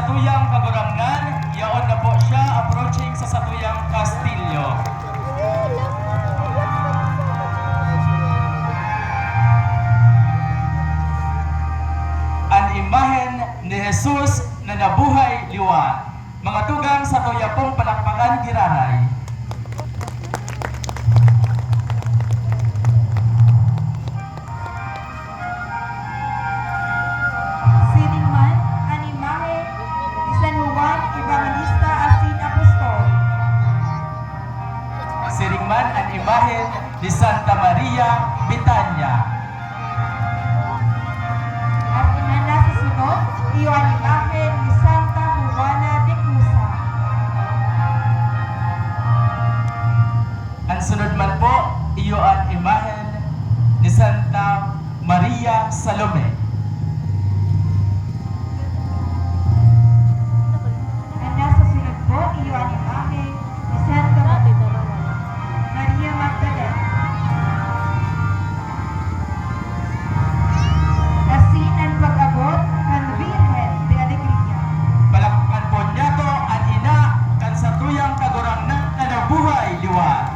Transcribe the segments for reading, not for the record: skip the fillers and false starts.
satuyang kagurangnan, yaon na po siya approaching sa satuyang kastilyo. Ang imahen ni Jesus na nabuhay liwat. Mga tugang sa tuya pong palakpakan giraray. Sining man ang imahe ni San Juan Evangelista asin Apostol. Siringman ang imahen ni Santa Maria Bitanya. At inana sa sunod, iyo ang imahe ni Santa Juana de Cusa. Ang sunod man po, iyo ang imahen ni Santa Maria Salome. Ang nasa sunod po, iyo ang imahe ni Santa Maria Magdalena. Asin ang pag-abot ng Virgen de Alegria. Palakpakan po niya to ang ina kan sa tuyang kagurangnan na nabuhay liwat.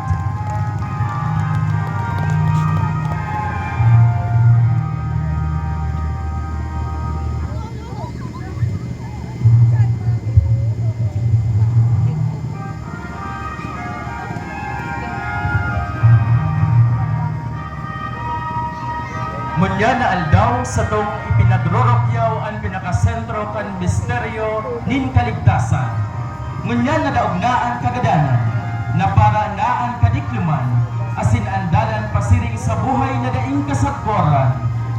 Munya na aldaw sa tong ipinagrorokyaw ang pinakasentro kan misteryo nin kaligtasan. Munya na daognaan kagadanan, na para naan kadikluman, asin andalan pasiring sa buhay na daing kasagkoran.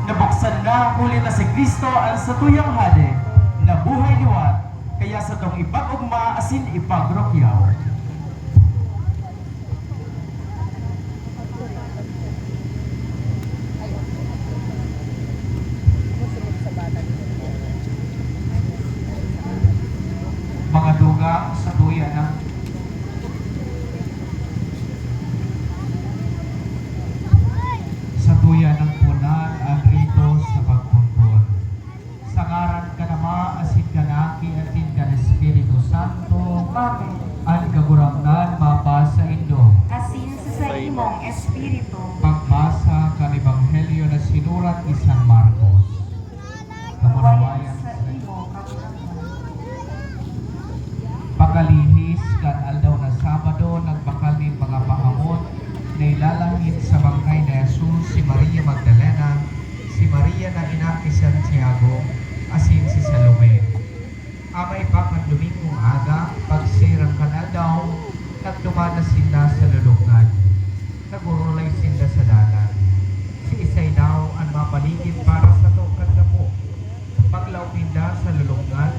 Nabuksan na huli na si Kristo ang satuyang hade, na buhay liwat, kaya sa tong ipag-ugma asin ipagrokyaw. Mga dugang sa tuya na ng punan ang rito sa pagpuntun. Sa ngaran ka nama asin kanaki atin kan Espiritu Santo. Amen. Ang kagurangnan mabasa indo. Asin sa imong espiritu. Pagbasa kan Ebanghelyo na sinurat ni San Marcos. Kamanawayan Sa sa imo kagurangan. Pakalihis kan aldaw na Sabado nagbakal nin mga pahamon na ilalangit sa bangkay na Jesus si Maria Magdalena, si Maria na ina ni Santiago, asin si Salome. Amay pa kan Domingong aga, pagsirang kan aldaw, nagdumana sila sa lulungan. Nagurulay sila sa dalan. Si Isay daw ang mapaligid para sa tukad na po. Paglaw ninda sa lulungan,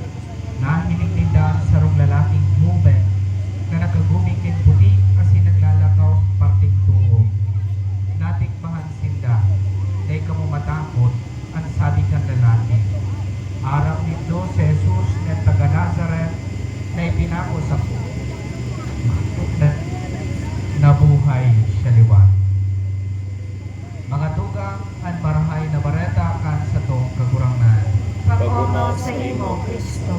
nahiling ninda sa rong lalaking hube na nakaguming kin puti kasi naglalakaw parting tuo. Natikbahan sinda, day ka mo matakot, ang sabi kan lalaki. Arap nito si Jesus na taga Nazaret na ipinako sa na nabuhay siya liwan. Mga tugang ang marahay na bareta kan sa tong kagurangnan. Pag-umaw sa imo, Kristo.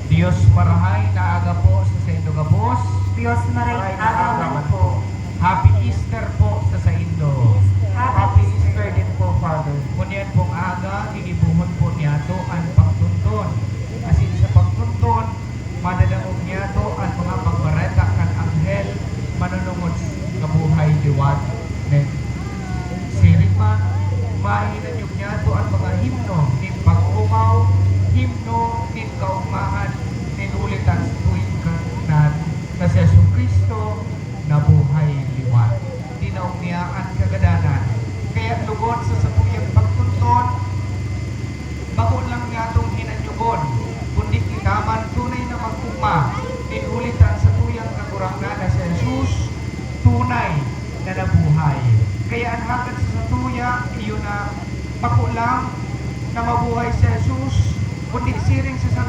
Dios marahay na aga po sa Indo Gabos. Diyos maray agawan po. Happy Easter po sa Indo. Happy Easter din po, Father. Kunyan pong aga, inibuhon po niya to ang pagtuntun. Asin sa pagtuntun, mananangog niya to ang mga pagbareta kan anghel, manunungod kabuhay liwat. Sirima, mahinanyog niya to ang mga himno, nin pag-umaw, himno, nin kaugmahan, nin ulitan sa tuwing kanan, na si Yesu Kristo na buhay liwat. Tinaog niya ang kagadanan. Kaya lugod sa satuyang pagtuntun, bako lang niya itong hinanyugon, kundi kitaman tunay na magkuma, nin ulitan sa tuyang kagurangan na si Jesus, tunay na nabuhay. Kaya ang hanggang sa satuya, iyon na bako lang na mabuhay si Jesus, kundi siring sa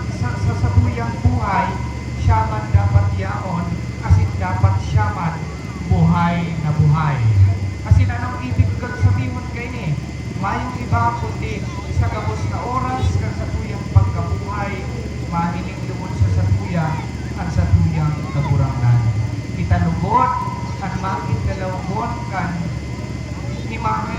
satuyang buhay, siya man dapat yaon, asin dapat siya man buhay na buhay. Asin anong ibig kong sabihin kay ni? Mayong iba kundi sa gabos na oras, kang sa tuyang pagkabuhay, mahiling dalubot at makit dalawon kan imahe